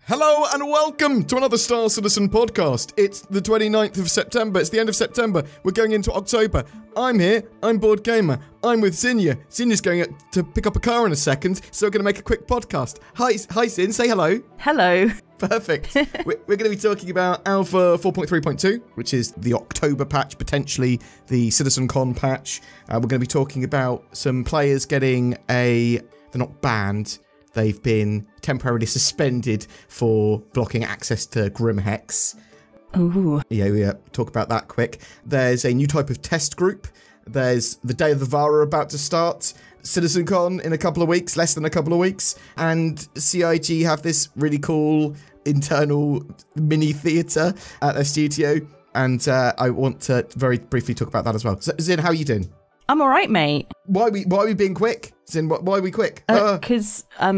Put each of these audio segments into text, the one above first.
Hello and welcome to another Star Citizen podcast. It's the 29th of September. It's the end of September. We're going into October. I'm here. I'm BoredGamer. I'm with Zinnia. Zinnia's going to pick up a car in a second, so we're going to make a quick podcast. Hi, Zin. Say hello. Hello. Perfect. We're going to be talking about Alpha 4.3.2, which is the October patch, potentially the CitizenCon patch. We're going to be talking about some players getting they're not banned. They've been temporarily suspended for blocking access to GrimHex. Ooh. Yeah, talk about that quick. There's a new type of test group. There's the Day of the Vara about to start. CitizenCon in a couple of weeks, less than a couple of weeks. And CIG have this really cool internal mini theatre at their studio. And I want to very briefly talk about that as well. So, Zin, how are you doing? I'm all right, mate. Why are we being quick? Zin, why are we quick? Because a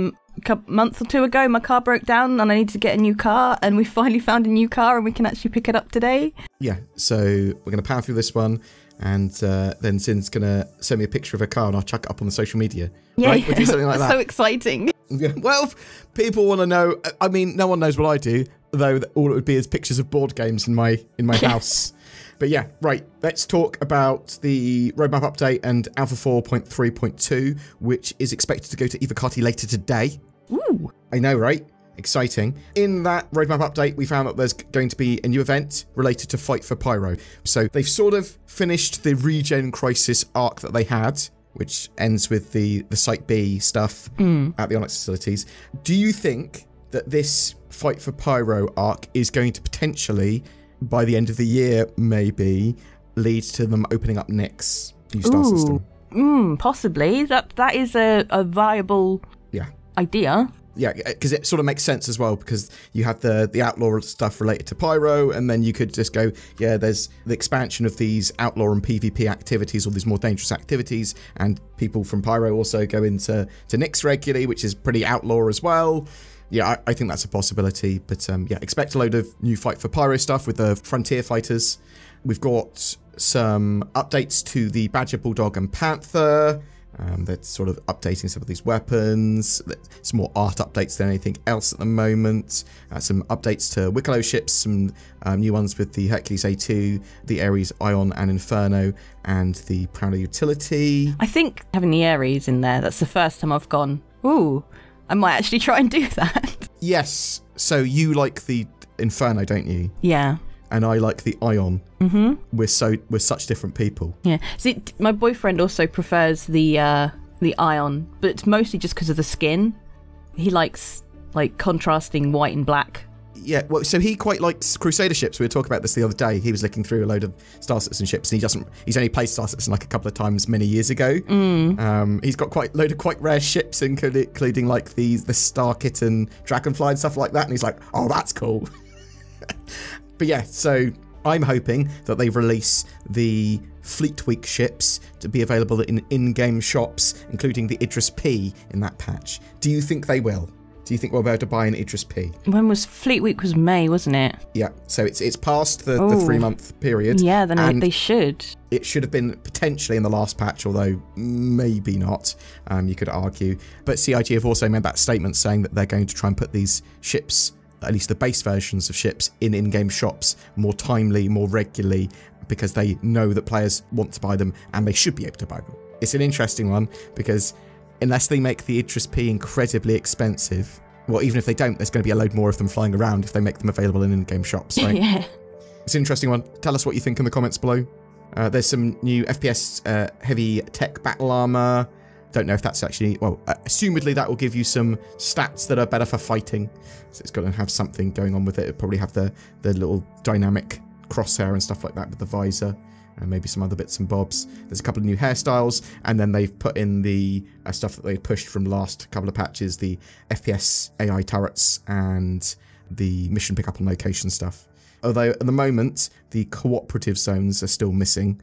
month or two ago, my car broke down and I needed to get a new car, and we finally found a new car and we can actually pick it up today. Yeah, so we're going to power through this one, and then Zin's going to send me a picture of her car and I'll chuck it up on the social media. Yeah, right? We'll do something like that. So exciting. Yeah. Well, people want to know. I mean, no one knows what I do, though all it would be is pictures of board games in my house. But yeah, right, let's talk about the roadmap update and Alpha 4.3.2, which is expected to go to Evocati later today. Ooh. I know, right? Exciting. In that roadmap update, we found that there's going to be a new event related to Fight for Pyro. So they've sort of finished the regen crisis arc that they had, which ends with the Site B stuff at the Onyx facilities. Do you think that this Fight for Pyro arc is going to potentially, by the end of the year, maybe, lead to them opening up Nyx, new star system? Possibly. That is a viable idea. Yeah, because it sort of makes sense as well, because you have the outlaw stuff related to Pyro, and then you could just go, yeah, there's the expansion of these outlaw and PvP activities, all these more dangerous activities, and people from Pyro also go into Nyx regularly, which is pretty outlaw as well. Yeah, I think that's a possibility, but yeah, expect a load of new Fight for Pyro stuff with the Frontier fighters. We've got some updates to the Badger, Bulldog, and Panther. They're sort of updating some of these weapons. Some more art updates than anything else at the moment. Some updates to Wicklow ships, some new ones with the Hercules A2, the Ares, Ion, and Inferno, and the Prowler Utility. I think having the Ares in there, that's the first time I've gone, ooh, I might actually try and do that. Yes. So you like the Inferno, don't you? Yeah. And I like the Ion. Mm-hmm. We're such different people. Yeah. See, my boyfriend also prefers the Ion, but it's mostly just because of the skin. He likes like contrasting white and black. Yeah, well, so he quite likes Crusader ships. We were talking about this the other day. He was looking through a load of Star Citizen ships, and he's only played Star Citizen like a couple of times many years ago. He's got quite a load of quite rare ships, including like the Star Kitten, Dragonfly and stuff like that, and he's like, oh, that's cool. But yeah, so I'm hoping that they release the Fleet Week ships to be available in-game shops, including the Idris P in that patch. Do you think they will? Do you think we'll be able to buy an Idris P? When was Fleet Week? Was May, wasn't it? Yeah, so it's past the 3-month period. Yeah, then they should. It should have been potentially in the last patch, although maybe not, you could argue. But CIG have also made that statement saying that they're going to try and put these ships, at least the base versions of ships, in-game shops more timely, more regularly, because they know that players want to buy them and they should be able to buy them. It's an interesting one, because unless they make the Idris P incredibly expensive, well, even if they don't, there's going to be a load more of them flying around if they make them available in-game shops, right? Yeah. It's an interesting one. Tell us what you think in the comments below. There's some new FPS heavy tech battle armor. Don't know if that's actually, well, assumedly that will give you some stats that are better for fighting. So it's got to have something going on with it. It'll probably have the little dynamic crosshair and stuff like that with the visor. And maybe some other bits and bobs. There's a couple of new hairstyles, and then they've put in the stuff that they pushed from the last couple of patches, the FPS AI turrets and the mission pickup and location stuff. Although at the moment, the cooperative zones are still missing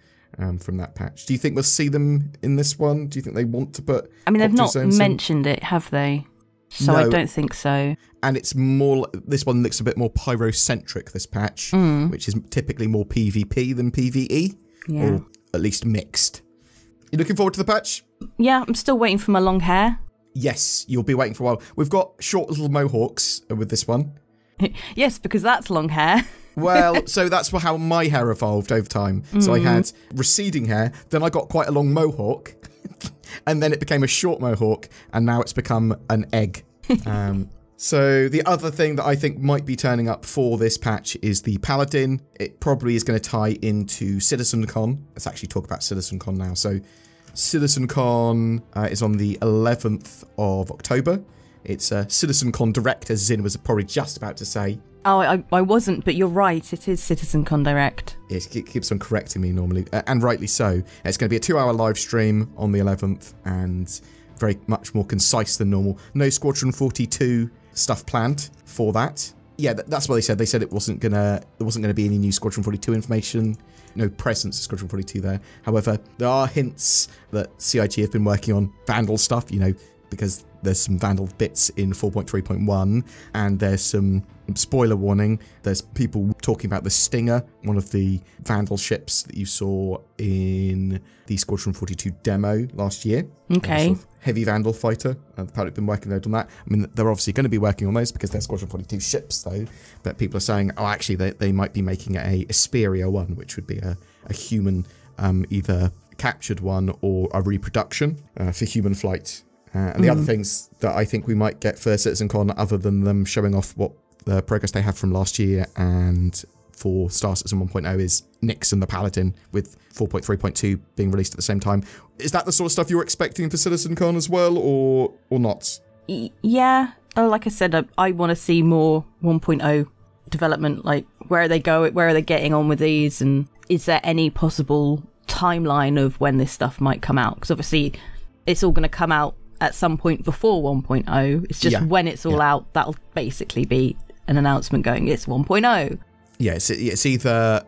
from that patch. Do you think we'll see them in this one? Do you think they want to put they've not mentioned it, have they? So no. I don't think so. And it's more, this one looks a bit more pyro-centric, this patch, which is typically more PvP than PvE. Yeah. Or at least mixed. You looking forward to the patch? Yeah, I'm still waiting for my long hair. Yes, you'll be waiting for a while. We've got short little mohawks with this one. Yes, because that's long hair. Well, so that's how my hair evolved over time. So I had receding hair, then I got quite a long mohawk, and then it became a short mohawk, and now it's become an egg. So the other thing that I think might be turning up for this patch is the Paladin. It probably is going to tie into CitizenCon. Let's actually talk about CitizenCon now. So CitizenCon is on the 11th of October. It's CitizenCon Direct, as Zin was probably just about to say. Oh, I wasn't, but you're right. It is CitizenCon Direct. It keeps on correcting me normally, and rightly so. It's going to be a 2-hour live stream on the 11th, and very much more concise than normal. No Squadron 42 stuff planned for that. Yeah, that's what they said. They said there wasn't gonna be any new Squadron 42 information. No presence of Squadron 42 there. However, there are hints that CIG have been working on Vandal stuff, you know, because there's some Vandal bits in 4.3.1, and there's some spoiler warning. There's people talking about the Stinger, one of the Vandal ships that you saw in the Squadron 42 demo last year. Okay. Sort of heavy Vandal fighter. The pilot have been working on that. I mean, they're obviously going to be working on those because they're Squadron 42 ships, though. But people are saying, oh, actually, they might be making a Asperia one, which would be a human, either captured one or a reproduction for human flight. And the other things that I think we might get for CitizenCon, other than them showing off what the progress they have from last year and for Star Citizen 1.0, is Nyx and the Paladin, with 4.3.2 being released at the same time. Is that the sort of stuff you're expecting for CitizenCon as well, or not? Yeah. Like I said, I want to see more 1.0 development. Like, where are they going? Where are they getting on with these? And is there any possible timeline of when this stuff might come out? Because obviously, it's all going to come out at some point before 1.0. It's just when it's all out, that'll basically be an announcement going, it's 1.0. Yeah, it's either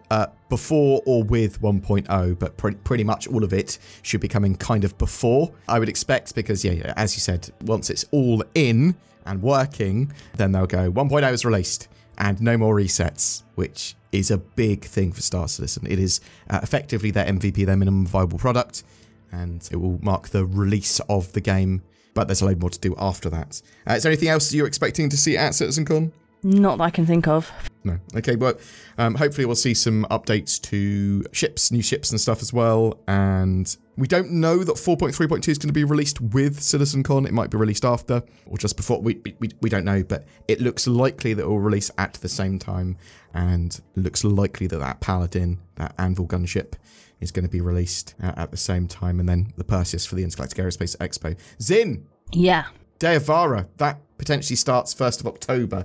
before or with 1.0, but pretty much all of it should be coming kind of before, I would expect, because, yeah, as you said, once it's all in and working, then they'll go, 1.0 is released, and no more resets, which is a big thing for Star Citizen. It is effectively their MVP, their minimum viable product, and it will mark the release of the game, but there's a load more to do after that. Is there anything else you're expecting to see at CitizenCon? Not that I can think of. No. Okay, well, hopefully we'll see some updates to ships, new ships and stuff as well, and we don't know that 4.3.2 is going to be released with CitizenCon. It might be released after, or just before. We don't know, but it looks likely that it will release at the same time, and looks likely that that Paladin, that Anvil gunship, is going to be released at the same time, and then the Perseus for the Intergalactic Aerospace Expo. Zin! Yeah. Day of Vara, that potentially starts 1st of October.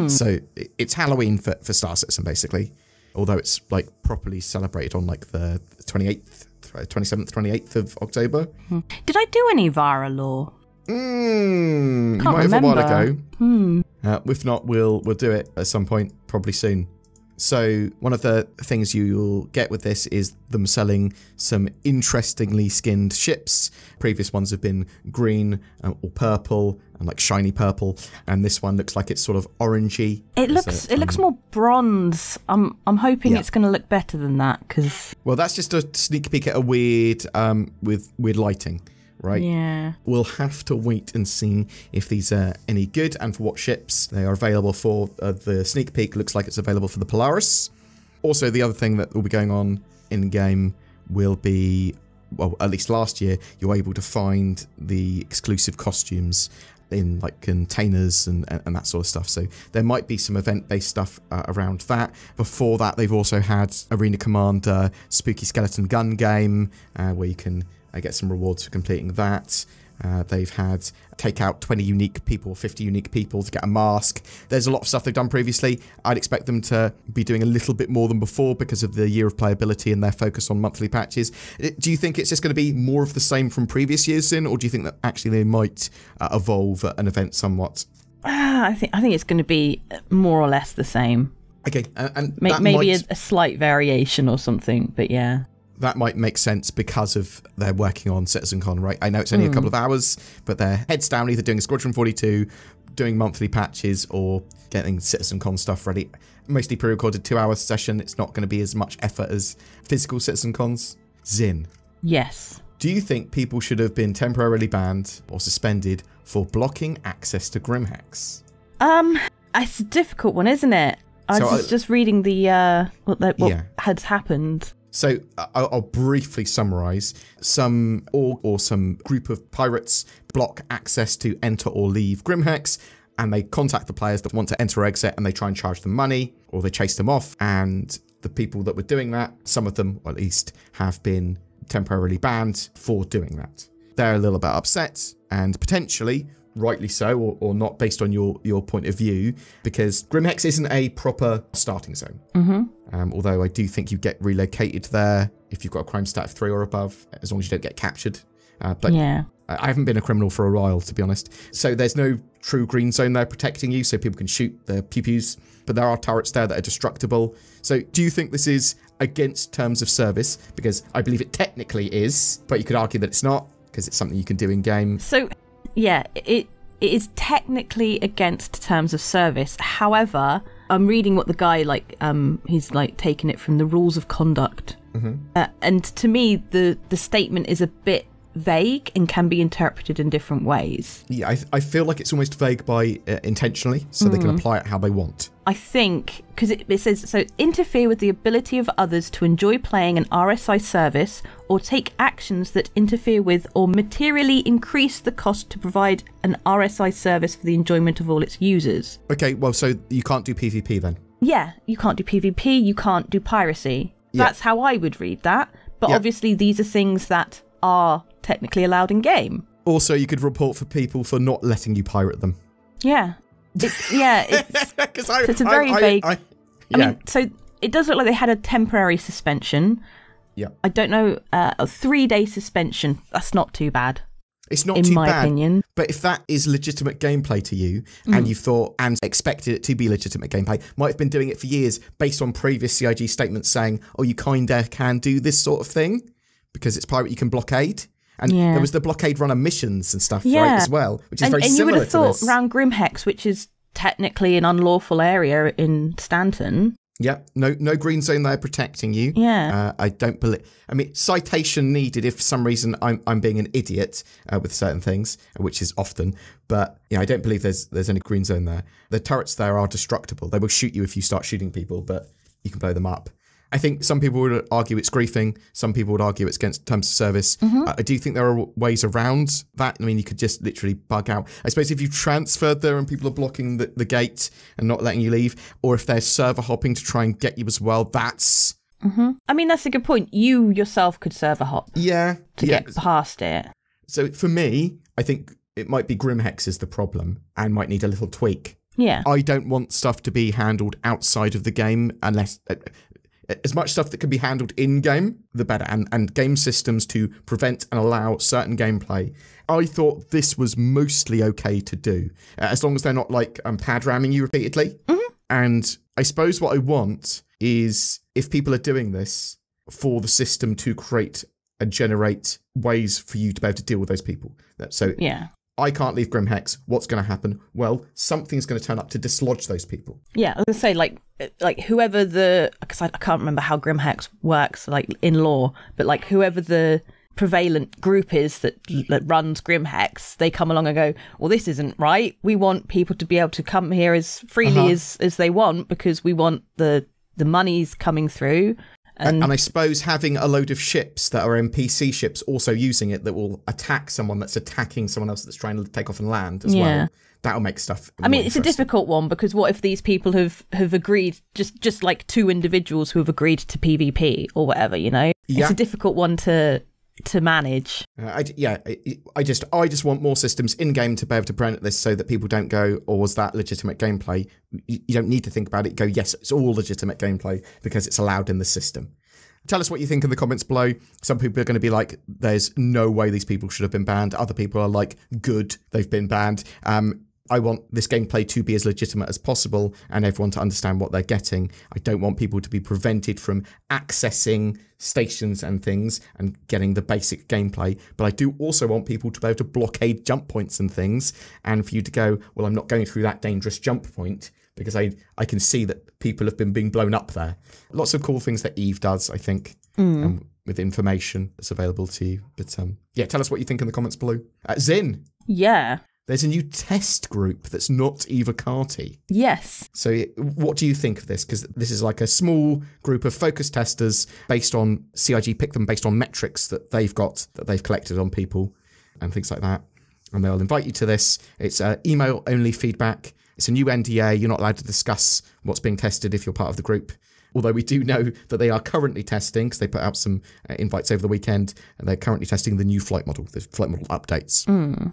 So it's Halloween for Star Citizen, basically. Although it's like properly celebrated on like the 27th, 28th of October. Did I do any Vara lore? You might have a while ago. If not, we'll do it at some point, probably soon. So one of the things you'll get with this is them selling some interestingly skinned ships. Previous ones have been green or purple and like shiny purple, and this one looks like it's sort of orangey. It looks more bronze. I'm hoping it's going to look better than that, because well, that's just a sneak peek at a weird with weird lighting. Right? Yeah. We'll have to wait and see if these are any good and for what ships they are available for. The sneak peek looks like it's available for the Polaris. Also, the other thing that will be going on in-game will be, well, at least last year, you were able to find the exclusive costumes in like containers and that sort of stuff. So there might be some event-based stuff around that. Before that, they've also had Arena Commander Spooky Skeleton Gun game, where you can get some rewards for completing that. They've had take out 20 unique people, 50 unique people to get a mask. There's a lot of stuff they've done previously. I'd expect them to be doing a little bit more than before because of the year of playability and their focus on monthly patches. Do you think it's just going to be more of the same from previous years, Sin, or do you think that actually they might evolve an event somewhat? I think it's going to be more or less the same. Okay, and maybe a slight variation or something, but yeah. That might make sense because of they're working on CitizenCon, right? I know it's only a couple of hours, but they're heads down either doing Squadron 42, doing monthly patches, or getting CitizenCon stuff ready. Mostly pre-recorded 2-hour session. It's not going to be as much effort as physical CitizenCons. Zin. Yes. Do you think people should have been temporarily banned or suspended for blocking access to GrimHex? It's a difficult one, isn't it? I was just reading the what had happened. So I'll briefly summarise. Some org or some group of pirates block access to enter or leave GrimHex, and they contact the players that want to enter or exit, and they try and charge them money, or they chase them off. And the people that were doing that, some of them at least, have been temporarily banned for doing that. They're a little bit upset, and potentially rightly so, or not based on your point of view, because GrimHex isn't a proper starting zone. Although I do think you get relocated there if you've got a crime stat of 3 or above, as long as you don't get captured. But yeah, I haven't been a criminal for a while, to be honest. So there's no true green zone there protecting you, so people can shoot their pew-pews, but there are turrets there that are destructible. So do you think this is against terms of service? Because I believe it technically is, but you could argue that it's not, because it's something you can do in-game. So yeah, it is technically against terms of service. However, I'm reading what the guy, he's taking it from the rules of conduct. And to me, the statement is a bit vague and can be interpreted in different ways. Yeah, I feel like it's almost vague by intentionally, so they can apply it how they want. I think, because it says, so interfere with the ability of others to enjoy playing an RSI service or take actions that interfere with or materially increase the cost to provide an RSI service for the enjoyment of all its users. Okay, well, so you can't do PvP then? Yeah, you can't do PvP, you can't do piracy. That's how I would read that. But obviously these are things that are technically allowed in game. Also, you could report for people for not letting you pirate them. Yeah. It's a very vague... I mean, so it does look like they had a temporary suspension. Yeah. I don't know, a 3-day suspension. That's not too bad. It's not too bad. In my opinion. But if that is legitimate gameplay to you, and you thought and expected it to be legitimate gameplay, might have been doing it for years based on previous CIG statements saying, oh, you kinda can do this sort of thing, because it's pirate, you can blockade. And there was the blockade runner missions and stuff, right, as well, which is very similar to this. And you would have thought around GrimHex, which is technically an unlawful area in Stanton. Yeah, no green zone there protecting you. Yeah. I don't believe... I mean, citation needed if for some reason I'm being an idiot with certain things, which is often. But I don't believe there's any green zone there. The turrets there are destructible. They will shoot you if you start shooting people, but you can blow them up. I think some people would argue it's griefing. Some people would argue it's against terms of service. I do think there are ways around that. I mean, you could just literally bug out. I suppose if you transferred there and people are blocking the gate and not letting you leave, or if they're server hopping to try and get you as well, that's... I mean, that's a good point. You yourself could server hop. Yeah. To get past it. So for me, I think it might be GrimHex is the problem and might need a little tweak. Yeah. I don't want stuff to be handled outside of the game unless... as much stuff that can be handled in-game, the better, and game systems to prevent and allow certain gameplay. I thought this was mostly okay to do, as long as they're not pad ramming you repeatedly. And I suppose what I want is, if people are doing this, for the system to create and generate ways for you to be able to deal with those people. So I can't leave GrimHex. What's going to happen? Well, something's going to turn up to dislodge those people. Yeah, I was going to say, whoever because I can't remember how GrimHex works, in law, but whoever the prevalent group is that runs GrimHex, they come along and go, well, this isn't right. We want people to be able to come here as freely as they want, because we want the monies coming through. And I suppose having a load of ships that are NPC ships also using it that will attack someone that's attacking someone else that's trying to take off and land as well. That'll make stuff more it's a difficult one, because what if these people have agreed, just like 2 individuals who have agreed to PvP or whatever, It's a difficult one to manage. I just want more systems in-game to be able to prevent this, so that people don't go, or was that legitimate gameplay? You don't need to think about it. Go, yes, it's all legitimate gameplay because it's allowed in the system. Tell us what you think in the comments below. Some people are going to be like, there's no way these people should have been banned. Other people are like, good, they've been banned. I want this gameplay to be as legitimate as possible and everyone to understand what they're getting. I don't want people to be prevented from accessing stations and things and getting the basic gameplay. But I do also want people to be able to blockade jump points and things, and for you to go, well, I'm not going through that dangerous jump point because I can see that people have been being blown up there. Lots of cool things that Eve does, I think. And with information that's available to you. But yeah, tell us what you think in the comments below. Zin. Yeah. There's a new test group that's not Evocati. Yes. So what do you think of this? Because this is like a small group of focus testers based on, CIG picked them based on metrics that they've got, that they've collected on people and things like that. And they'll invite you to this. It's email-only feedback. It's a new NDA. You're not allowed to discuss what's being tested if you're part of the group. Although we do know that they are currently testing, because they put out some invites over the weekend, and they're currently testing the new flight model, the flight model updates.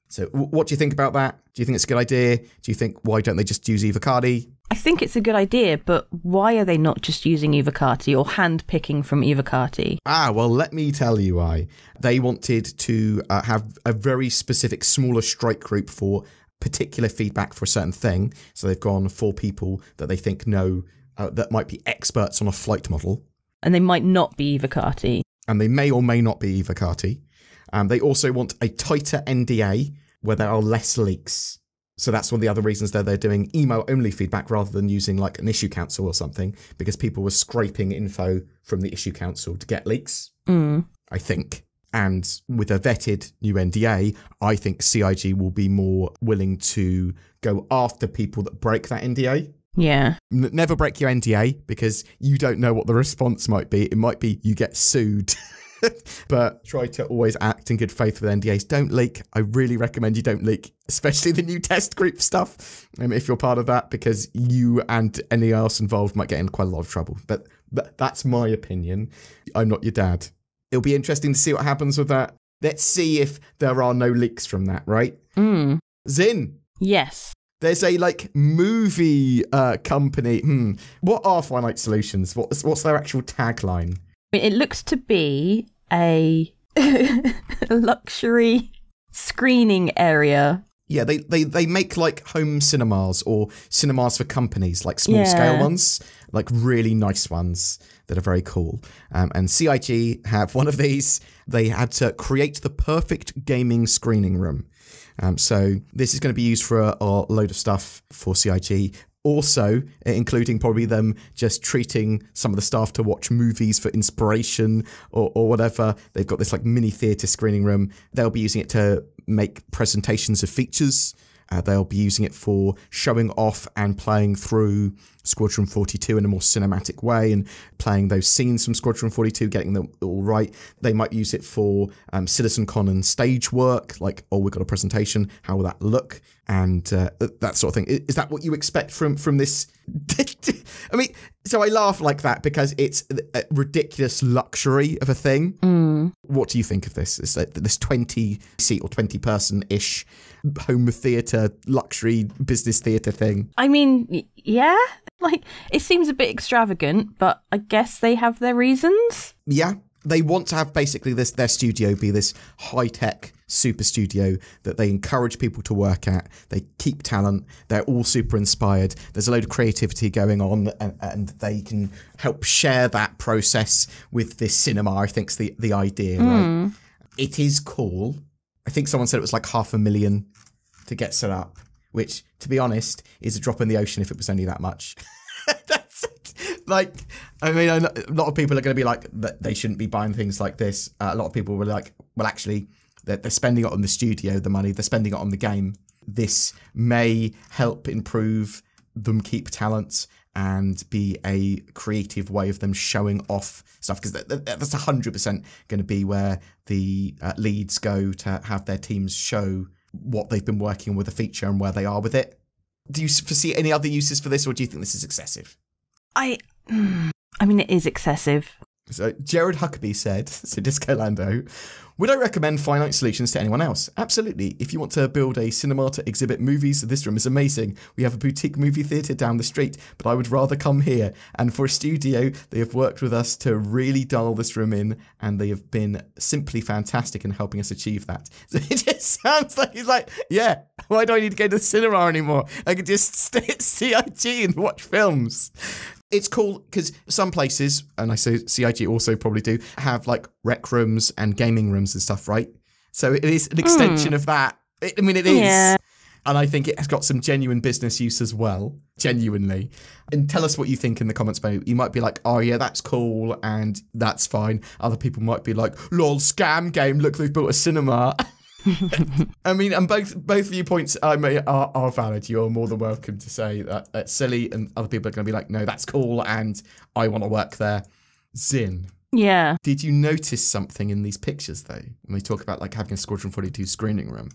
So what do you think about that? Do you think it's a good idea? Do you think, why don't they just use Evocati? I think it's a good idea, but why are they not just using Evocati or hand-picking from Evocati? Well, let me tell you why. They wanted to have a very specific, smaller strike group for particular feedback for a certain thing. So they've gone for people that they think know that might be experts on a flight model. And they might not be Evocati. And they may or may not be Evocati. They also want a tighter NDA where there are less leaks. So that's one of the other reasons that they're doing email-only feedback rather than using like an issue council or something, because people were scraping info from the issue council to get leaks, I think. And with a vetted new NDA, I think CIG will be more willing to go after people that break that NDA. Yeah. Never break your NDA, because you don't know what the response might be. It might be you get sued. But try to always act in good faith with NDAs. Don't leak. I really recommend you don't leak, especially the new test group stuff, if you're part of that, because you and anyone else involved might get in quite a lot of trouble. But that's my opinion. I'm not your dad. It'll be interesting to see what happens with that. Let's see if there are no leaks from that, right? Zin. Yes. There's a movie company. What are Finite Solutions? What's their actual tagline? It looks to be a luxury screening area. Yeah, they make home cinemas or cinemas for companies, small scale ones, really nice ones that are very cool. And CIG have one of these. They had to create the perfect gaming screening room. So this is going to be used for a load of stuff for CIG. Also, including probably them just treating some of the staff to watch movies for inspiration or whatever. They've got this mini theatre screening room. They'll be using it to make presentations of features. They'll be using it for showing off and playing through Squadron 42 in a more cinematic way and playing those scenes from Squadron 42, getting them all right. They might use it for CitizenCon and stage work, we've got a presentation, how will that look? And that sort of thing. Is that what you expect from this? I mean, so I laugh like that because it's a ridiculous luxury of a thing. What do you think of this? It's this 20-seat or 20-person-ish home theatre, luxury business theatre thing. I mean, yeah. It seems a bit extravagant, but I guess they have their reasons. Yeah. They want to have basically their studio be this high-tech super studio that they encourage people to work at. They keep talent. They're all super inspired. There's a load of creativity going on, and they can help share that process with this cinema, I think's the idea, right? It is cool. I think someone said it was $500,000 to get set up, which, to be honest, is a drop in the ocean if it was only that much. That's I mean, a lot of people are going to be that they shouldn't be buying things like this. A lot of people were well, actually, they're spending it on the studio, the money, they're spending it on the game. This may help improve them keep talent and be a creative way of them showing off stuff, because that's 100% going to be where the leads go to have their teams show what they've been working with a feature and where they are with it. Do you foresee any other uses for this, or do you think this is excessive? I mean, it is excessive. So Jared Huckabee said, so Disco Lando, would I recommend Finite Solutions to anyone else? Absolutely. If you want to build a cinema to exhibit movies, this room is amazing. We have a boutique movie theatre down the street, but I would rather come here. And for a studio, they have worked with us to really dial this room in, and they have been simply fantastic in helping us achieve that. So it just sounds like he's yeah, why do I need to go to the cinema anymore? I could just stay at CIG and watch films. It's cool because some places, and I say CIG also probably do, have rec rooms and gaming rooms and stuff, right? So it is an extension of that. It is. And I think it has got some genuine business use as well, genuinely. And tell us what you think in the comments below. You might be like, oh yeah, that's cool and that's fine. Other people might be like, lol, scam game, look, they've built a cinema. I mean, and both viewpoints are valid. You're more than welcome to say that that's silly, and other people are going to be like, no, that's cool and I want to work there. Zin. Yeah. Did you notice something in these pictures, though, when we talk about like having a Squadron 42 screening room?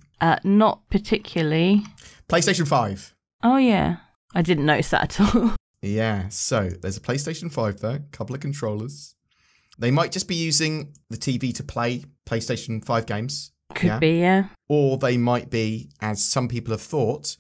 Not particularly. PlayStation 5. Oh, yeah. I didn't notice that at all. Yeah, so there's a PlayStation 5 there, a couple of controllers. They might just be using the TV to play PlayStation 5 games. Could be, yeah. Or they might be, as some people have thought,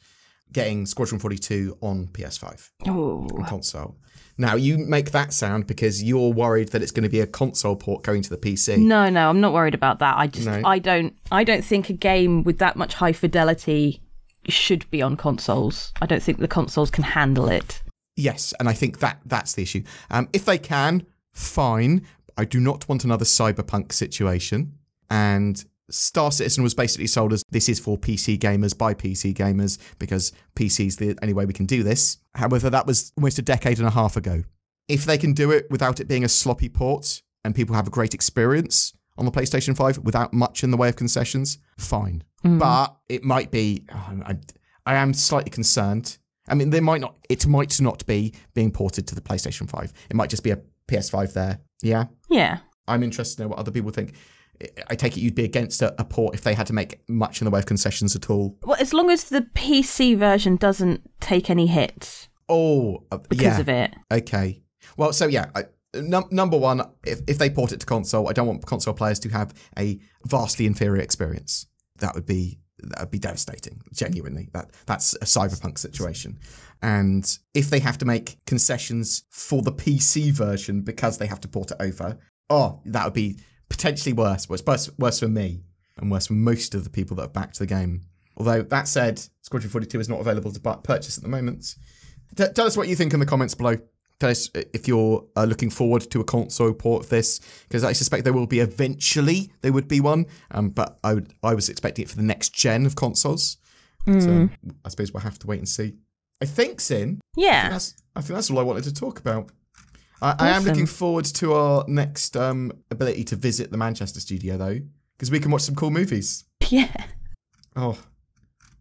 getting Squadron 42 on PS5 and console. Now, you make that sound because you're worried that it's going to be a console port going to the PC. No, I'm not worried about that. I don't think a game with that much high fidelity should be on consoles. I don't think the consoles can handle it. Yes, and I think that's the issue. If they can, fine. I do not want another Cyberpunk situation. And Star Citizen was basically sold as this is for PC gamers by PC gamers because PC's the only way we can do this. However, that was almost a decade and a half ago. If they can do it without it being a sloppy port and people have a great experience on the PlayStation 5 without much in the way of concessions, fine. But it might be, I am slightly concerned. I mean, it might not be being ported to the PlayStation 5. It might just be a PS5 there. Yeah? Yeah. I'm interested to know what other people think. I take it you'd be against a port if they had to make much in the way of concessions at all. Well, as long as the PC version doesn't take any hits. Because of it. Okay. Well, so yeah, number one, if they port it to console, I don't want console players to have a vastly inferior experience. That would be devastating, genuinely. That's a Cyberpunk situation. And if they have to make concessions for the PC version because they have to port it over, that would be potentially worse. Well, it's worse for me and worse for most of the people that have backed the game. Although, that said, Squadron 42 is not available to purchase at the moment. Tell us what you think in the comments below. Tell us if you're looking forward to a console port of this, because I suspect there will be eventually, there would be one, but I was expecting it for the next gen of consoles. So I suppose we'll have to wait and see. I think, Sin. Yeah. I think that's all I wanted to talk about. I am looking forward to our next ability to visit the Manchester studio, though, because we can watch some cool movies. Yeah. Oh.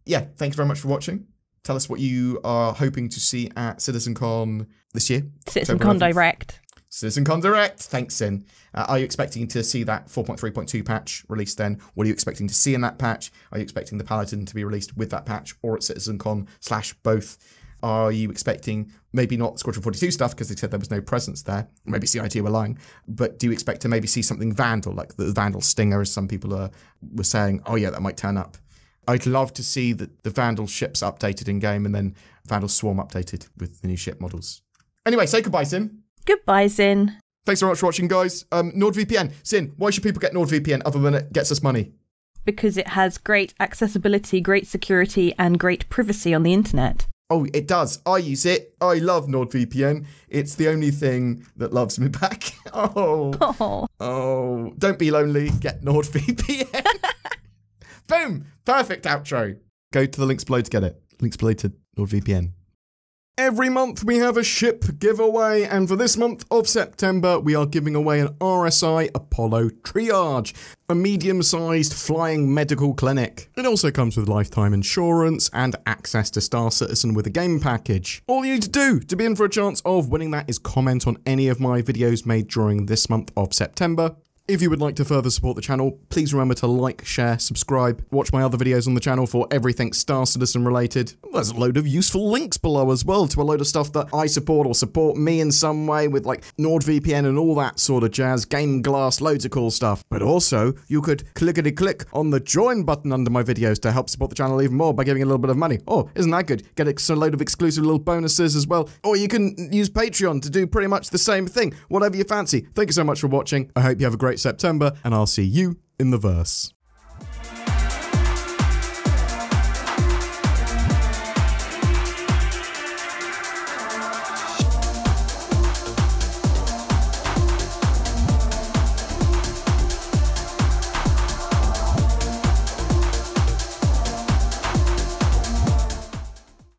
Yeah, thanks very much for watching. Tell us what you are hoping to see at CitizenCon this year. CitizenCon Direct. CitizenCon Direct. Thanks, Sin. Are you expecting to see that 4.3.2 patch released then? What are you expecting to see in that patch? Are you expecting the Paladin to be released with that patch or at CitizenCon/both? Are you expecting maybe not Squadron 42 stuff because they said there was no presence there? Maybe CIT were lying. But do you expect to maybe see something Vandal, like the Vandal Stinger, as some people were saying? Oh yeah, that might turn up. I'd love to see the Vandal ships updated in game and then Vandal Swarm updated with the new ship models. Anyway, say goodbye, Sin. Goodbye, Sin. Thanks very much for watching, guys. NordVPN. Sin, why should people get NordVPN other than it gets us money? Because it has great accessibility, great security, and great privacy on the internet. Oh, it does. I use it. I love NordVPN. It's the only thing that loves me back. Oh. Don't be lonely. Get NordVPN. Boom. Perfect outro. Go to the links below to get it. Links below to NordVPN. Every month we have a ship giveaway, and for this month of September we are giving away an RSI Apollo Triage, a medium-sized flying medical clinic. It also comes with lifetime insurance and access to Star Citizen with a game package. All you need to do to be in for a chance of winning that is comment on any of my videos made during this month of September. If you would like to further support the channel, please remember to like, share, subscribe, watch my other videos on the channel for everything Star Citizen related. There's a load of useful links below as well to a load of stuff that I support or support me in some way with like NordVPN and all that sort of jazz, Game Glass, loads of cool stuff. But also, you could clickety-click on the join button under my videos to help support the channel even more by giving a little bit of money. Oh, isn't that good? Get a load of exclusive little bonuses as well. Or you can use Patreon to do pretty much the same thing, whatever you fancy. Thank you so much for watching. I hope you have a great September, and I'll see you in the verse.